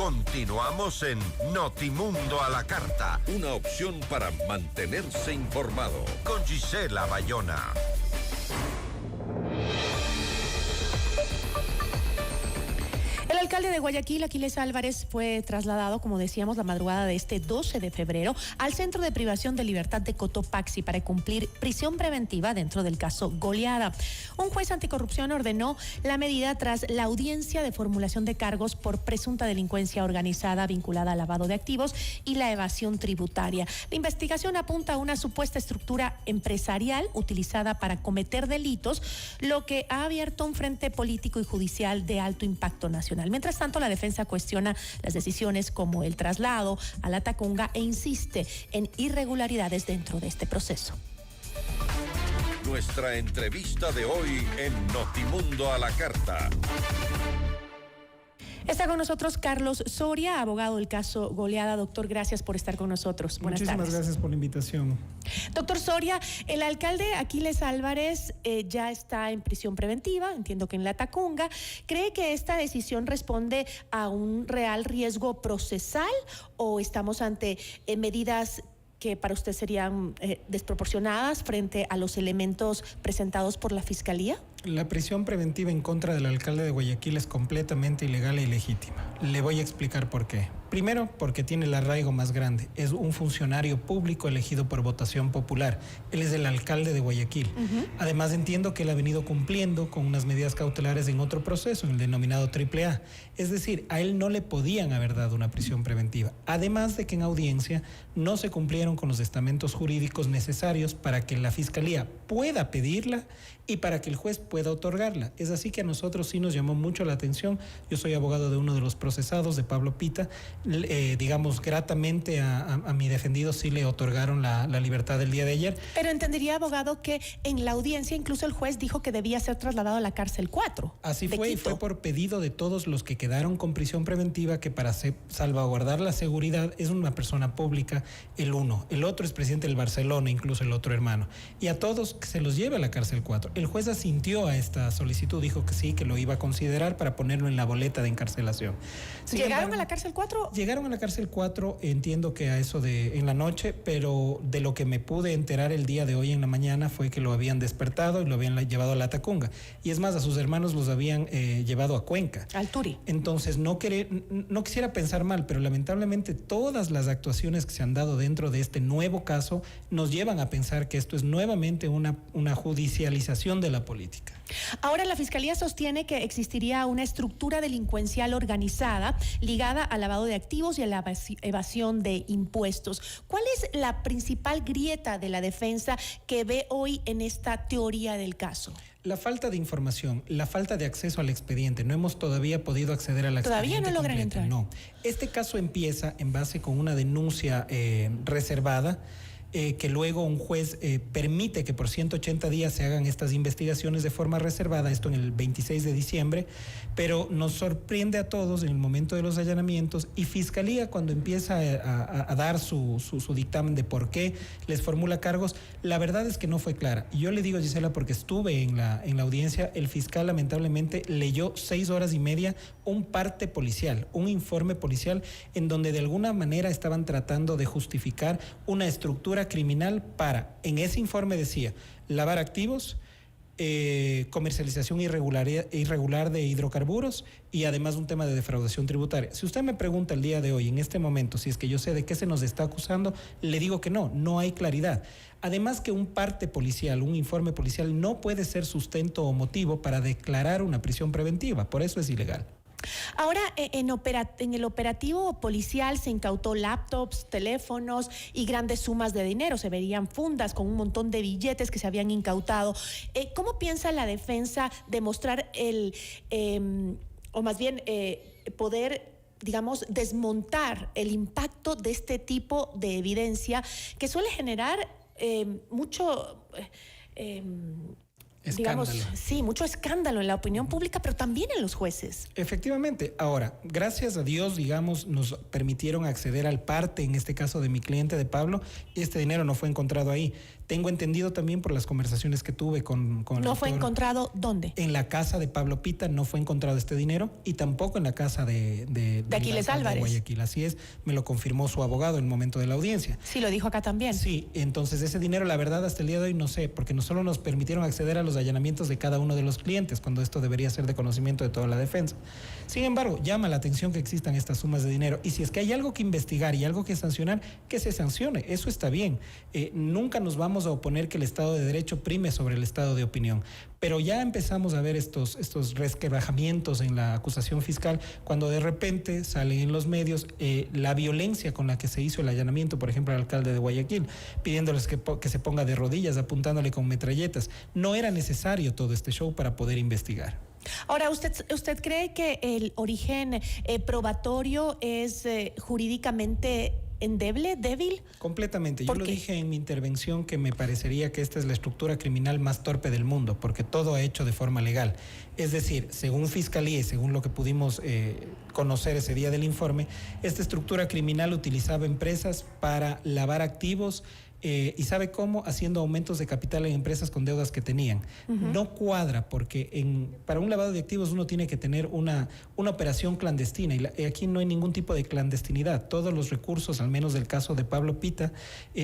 Continuamos en Notimundo a la Carta. Una opción para mantenerse informado. Con Gisela Bayona. El alcalde de Guayaquil, Aquiles Álvarez, fue trasladado, como decíamos, la madrugada de este 12 de febrero al Centro de Privación de Libertad de Cotopaxi para cumplir prisión preventiva dentro del caso Goleada. Un juez anticorrupción ordenó la medida tras la audiencia de formulación de cargos por presunta delincuencia organizada vinculada al lavado de activos y la evasión tributaria. La investigación apunta a una supuesta estructura empresarial utilizada para cometer delitos, lo que ha abierto un frente político y judicial de alto impacto nacional. Mientras tanto, la defensa cuestiona las decisiones como el traslado a la Tacunga e insiste en irregularidades dentro de este proceso. Nuestra entrevista de hoy en Notimundo a la Carta. Está con nosotros Carlos Soria, abogado del caso Goleada. Doctor, gracias por estar con nosotros. Buenas tardes. Muchísimas gracias por la invitación. Doctor Soria, el alcalde Aquiles Álvarez ya está en prisión preventiva, entiendo que en la Tacunga. ¿Cree que esta decisión responde a un real riesgo procesal o estamos ante medidas que para usted serían desproporcionadas frente a los elementos presentados por la Fiscalía? La prisión preventiva en contra del alcalde de Guayaquil es completamente ilegal e ilegítima. Le voy a explicar por qué. Primero, porque tiene el arraigo más grande. Es un funcionario público elegido por votación popular. Él es el alcalde de Guayaquil. Además, entiendo que él ha venido cumpliendo con unas medidas cautelares en otro proceso, en el denominado AAA. Es decir, a él no le podían haber dado una prisión preventiva. Además de que en audiencia no se cumplieron con los estamentos jurídicos necesarios para que la Fiscalía pueda pedirla y para que el juez pueda otorgarla. Es así que a nosotros sí nos llamó mucho la atención. Yo soy abogado de uno de los procesados, de Pablo Pita. Digamos, gratamente a mi defendido sí le otorgaron la libertad el día de ayer. Pero entendería, abogado, que en la audiencia incluso el juez dijo que debía ser trasladado a la cárcel 4. Así fue, Quito. y fue por pedido de todos los que quedaron con prisión preventiva, que para salvaguardar la seguridad es una persona pública, el uno. El otro es presidente del Barcelona, incluso el otro hermano. Y a todos se los lleva a la cárcel 4. El juez asintió a esta solicitud, dijo que sí, que lo iba a considerar para ponerlo en la boleta de encarcelación. ¿Llegaron a la cárcel 4? Llegaron a la cárcel 4, entiendo que a eso en la noche, pero de lo que me pude enterar el día de hoy en la mañana fue que lo habían despertado y lo habían llevado a la Tacunga. Y es más, a sus hermanos los habían llevado a Cuenca. Al Turi. Entonces, no quisiera pensar mal, pero lamentablemente todas las actuaciones que se han dado dentro de este nuevo caso nos llevan a pensar que esto es nuevamente una judicialización de la política. Ahora, la Fiscalía sostiene que existiría una estructura delincuencial organizada ligada al lavado de activos y a la evasión de impuestos. ¿Cuál es la principal grieta de la defensa que ve hoy en esta teoría del caso? La falta de información, la falta de acceso al expediente. No hemos todavía podido acceder al expediente. ¿Todavía no logran completo. entrar? No. Este caso empieza en base con una denuncia reservada, que luego un juez permite que por 180 días se hagan estas investigaciones de forma reservada, esto en el 26 de diciembre, pero nos sorprende a todos en el momento de los allanamientos, y Fiscalía, cuando empieza a dar su dictamen de por qué les formula cargos, la verdad es que no fue clara. Y yo le digo, Gisela, porque estuve en la audiencia, el fiscal lamentablemente leyó 6 horas y media un parte policial, un informe policial, en donde de alguna manera estaban tratando de justificar una estructura criminal para, en ese informe decía, lavar activos, comercialización irregular de hidrocarburos y además un tema de defraudación tributaria. Si usted me pregunta el día de hoy, en este momento, si es que yo sé de qué se nos está acusando, le digo que no hay claridad. Además que un parte policial, un informe policial no puede ser sustento o motivo para declarar una prisión preventiva, por eso es ilegal. Ahora, en el operativo policial se incautó laptops, teléfonos y grandes sumas de dinero. Se veían fundas con un montón de billetes que se habían incautado. ¿Cómo piensa la defensa demostrar poder, digamos, desmontar el impacto de este tipo de evidencia que suele generar mucho... digamos, Escándalo. sí, mucho escándalo en la opinión pública, pero también en los jueces. Efectivamente. Ahora, gracias a Dios, digamos, nos permitieron acceder al parte, en este caso de mi cliente, de Pablo, y este dinero no fue encontrado ahí. Tengo entendido también por las conversaciones que tuve con el ¿No fue doctor, encontrado dónde? en la casa de Pablo Pita no fue encontrado este dinero y tampoco en la casa de Aquiles Álvarez. De Guayaquil. Así es, me lo confirmó su abogado en el momento de la audiencia. Sí, lo dijo acá también. Sí, entonces ese dinero, la verdad, hasta el día de hoy no sé, porque no solo nos permitieron acceder a los allanamientos de cada uno de los clientes, cuando esto debería ser de conocimiento de toda la defensa. Sin embargo, llama la atención que existan estas sumas de dinero y si es que hay algo que investigar y algo que sancionar, que se sancione, eso está bien. Nunca nos vamos a oponer que el Estado de Derecho prime sobre el Estado de opinión, pero ya empezamos a ver estos resquebrajamientos en la acusación fiscal cuando de repente salen en los medios la violencia con la que se hizo el allanamiento, por ejemplo, al alcalde de Guayaquil, pidiéndoles que se ponga de rodillas, apuntándole con metralletas. No era necesario todo este show para poder investigar. Ahora, ¿usted cree que el origen probatorio es jurídicamente endeble, débil? Completamente. Yo ¿Por lo qué? dije en mi intervención que me parecería que esta es la estructura criminal más torpe del mundo, porque todo ha hecho de forma legal. Es decir, según Fiscalía y según lo que pudimos conocer ese día del informe, esta estructura criminal utilizaba empresas para lavar activos, y sabe cómo, haciendo aumentos de capital en empresas con deudas que tenían. No cuadra porque para un lavado de activos uno tiene que tener una operación clandestina y aquí no hay ningún tipo de clandestinidad. Todos los recursos, al menos del caso de Pablo Pita,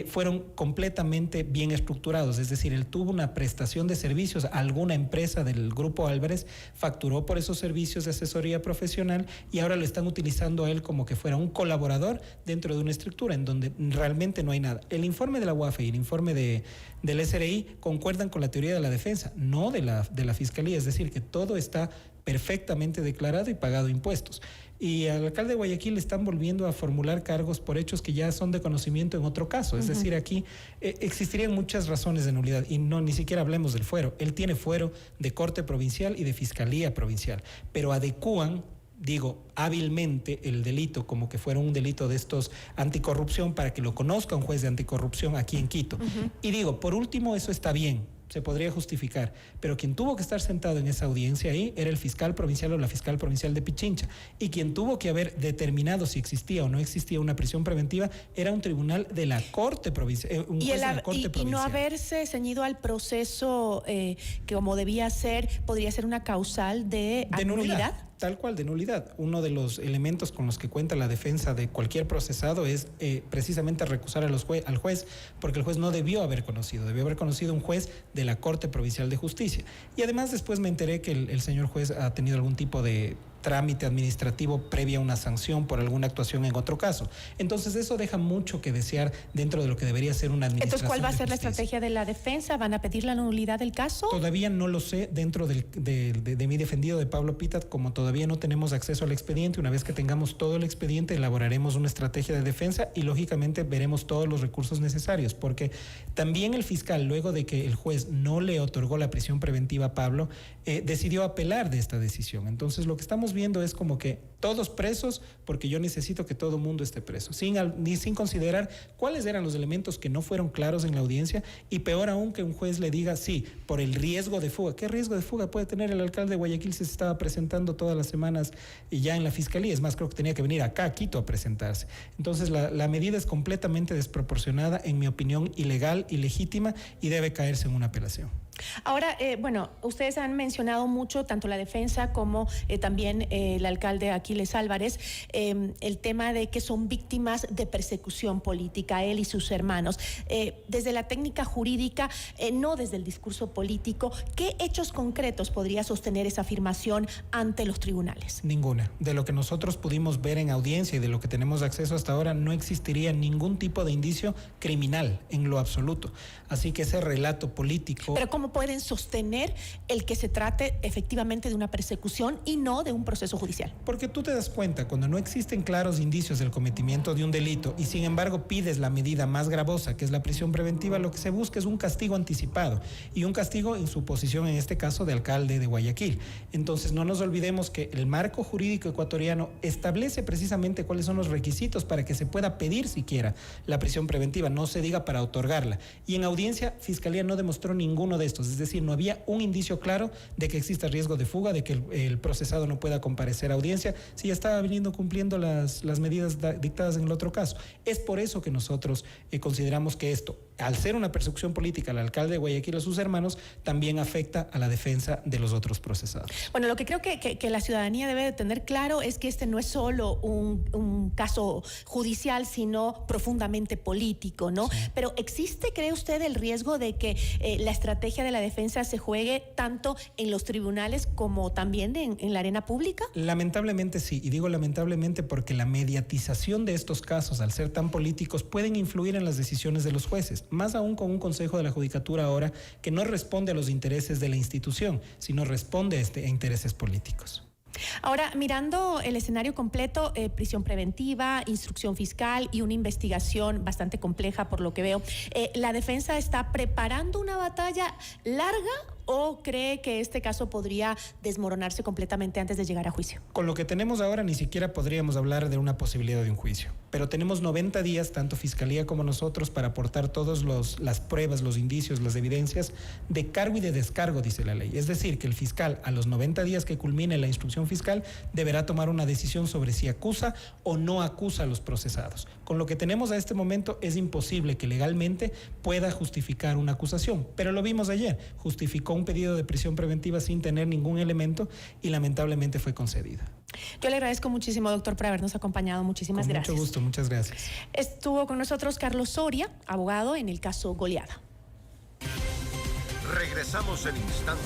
fueron completamente bien estructurados, es decir, él tuvo una prestación de servicios a alguna empresa del Grupo Álvarez, facturó por esos servicios de asesoría profesional y ahora lo están utilizando a él como que fuera un colaborador dentro de una estructura en donde realmente no hay nada. El informe de la UAFE y el informe del SRI concuerdan con la teoría de la defensa, no de la Fiscalía, es decir, que todo está perfectamente declarado y pagado impuestos. Y al alcalde de Guayaquil le están volviendo a formular cargos por hechos que ya son de conocimiento en otro caso. Es decir, aquí existirían muchas razones de nulidad y ni siquiera hablemos del fuero. Él tiene fuero de corte provincial y de fiscalía provincial, pero adecúan, digo, hábilmente el delito como que fuera un delito de estos anticorrupción para que lo conozca un juez de anticorrupción aquí en Quito. Y digo, por último, eso está bien, se podría justificar, pero quien tuvo que estar sentado en esa audiencia ahí era el fiscal provincial o la fiscal provincial de Pichincha, y quien tuvo que haber determinado si existía o no existía una prisión preventiva era un tribunal de la Corte Provincial, un juez de la Corte Provincial. Y no haberse ceñido al proceso que como debía ser, podría ser una causal de nulidad. Tal cual, de nulidad. Uno de los elementos con los que cuenta la defensa de cualquier procesado es precisamente recusar al juez, porque el juez no debió haber conocido un juez de la Corte Provincial de Justicia. Y además después me enteré que el señor juez ha tenido algún tipo de trámite administrativo previa a una sanción por alguna actuación en otro caso. Entonces eso deja mucho que desear dentro de lo que debería ser una administración. Entonces, ¿cuál va a ser la justicia. estrategia de la defensa? ¿Van a pedir la nulidad del caso? Todavía no lo sé dentro de mi defendido de Pablo Pita, como todavía no tenemos acceso al expediente. Una vez que tengamos todo el expediente, elaboraremos una estrategia de defensa y lógicamente veremos todos los recursos necesarios, porque también el fiscal, luego de que el juez no le otorgó la prisión preventiva a Pablo, decidió apelar de esta decisión. Entonces lo que estamos viendo es como que todos presos, porque yo necesito que todo mundo esté preso, sin considerar cuáles eran los elementos que no fueron claros en la audiencia, y peor aún que un juez le diga sí, por el riesgo de fuga. ¿Qué riesgo de fuga puede tener el alcalde de Guayaquil si se estaba presentando todas las semanas y ya en la fiscalía? Es más, creo que tenía que venir acá a Quito a presentarse. Entonces la medida es completamente desproporcionada, en mi opinión, ilegal, ilegítima, y debe caerse en una apelación. Ahora, bueno, ustedes han mencionado mucho, tanto la defensa como también el alcalde Aquiles Álvarez, el tema de que son víctimas de persecución política, él y sus hermanos. Desde la técnica jurídica, no desde el discurso político, ¿qué hechos concretos podría sostener esa afirmación ante los tribunales? Ninguna. De lo que nosotros pudimos ver en audiencia y de lo que tenemos acceso hasta ahora, no existiría ningún tipo de indicio criminal en lo absoluto. Así que ese relato político... Pero ¿cómo pueden sostener el que se trate efectivamente de una persecución y no de un proceso judicial? Porque tú te das cuenta, cuando no existen claros indicios del cometimiento de un delito y sin embargo pides la medida más gravosa, que es la prisión preventiva, lo que se busca es un castigo anticipado y un castigo en su posición, en este caso, de alcalde de Guayaquil. Entonces no nos olvidemos que el marco jurídico ecuatoriano establece precisamente cuáles son los requisitos para que se pueda pedir siquiera la prisión preventiva, no se diga para otorgarla. Y en audiencia, Fiscalía no demostró ninguno de estos. supuestos, es decir, no había un indicio claro de que exista riesgo de fuga, de que el procesado no pueda comparecer a audiencia, si ya estaba viniendo cumpliendo las medidas dictadas en el otro caso. Es por eso que nosotros consideramos que esto, al ser una persecución política al alcalde de Guayaquil y a sus hermanos, también afecta a la defensa de los otros procesados. Bueno, lo que creo que la ciudadanía debe de tener claro es que este no es solo un caso judicial, sino profundamente político, ¿no? Sí. Pero ¿existe, cree usted, el riesgo de que la estrategia de la defensa se juegue tanto en los tribunales como también en la arena pública? Lamentablemente sí, y digo lamentablemente porque la mediatización de estos casos, al ser tan políticos, pueden influir en las decisiones de los jueces, más aún con un Consejo de la Judicatura ahora que no responde a los intereses de la institución, sino responde a intereses políticos. Ahora, mirando el escenario completo, prisión preventiva, instrucción fiscal y una investigación bastante compleja por lo que veo, ¿la defensa está preparando una batalla larga o cree que este caso podría desmoronarse completamente antes de llegar a juicio? Con lo que tenemos ahora ni siquiera podríamos hablar de una posibilidad de un juicio, pero tenemos 90 días, tanto Fiscalía como nosotros, para aportar todas las pruebas, los indicios, las evidencias de cargo y de descargo, dice la ley. Es decir, que el fiscal a los 90 días que culmine la instrucción fiscal deberá tomar una decisión sobre si acusa o no acusa a los procesados. Con lo que tenemos a este momento es imposible que legalmente pueda justificar una acusación, pero lo vimos ayer, justificó un pedido de prisión preventiva sin tener ningún elemento y lamentablemente fue concedida. Yo le agradezco muchísimo, doctor, por habernos acompañado. Muchísimas gracias. Con mucho gusto, muchas gracias. Estuvo con nosotros Carlos Soria, abogado en el caso Goleada. Regresamos en instantes.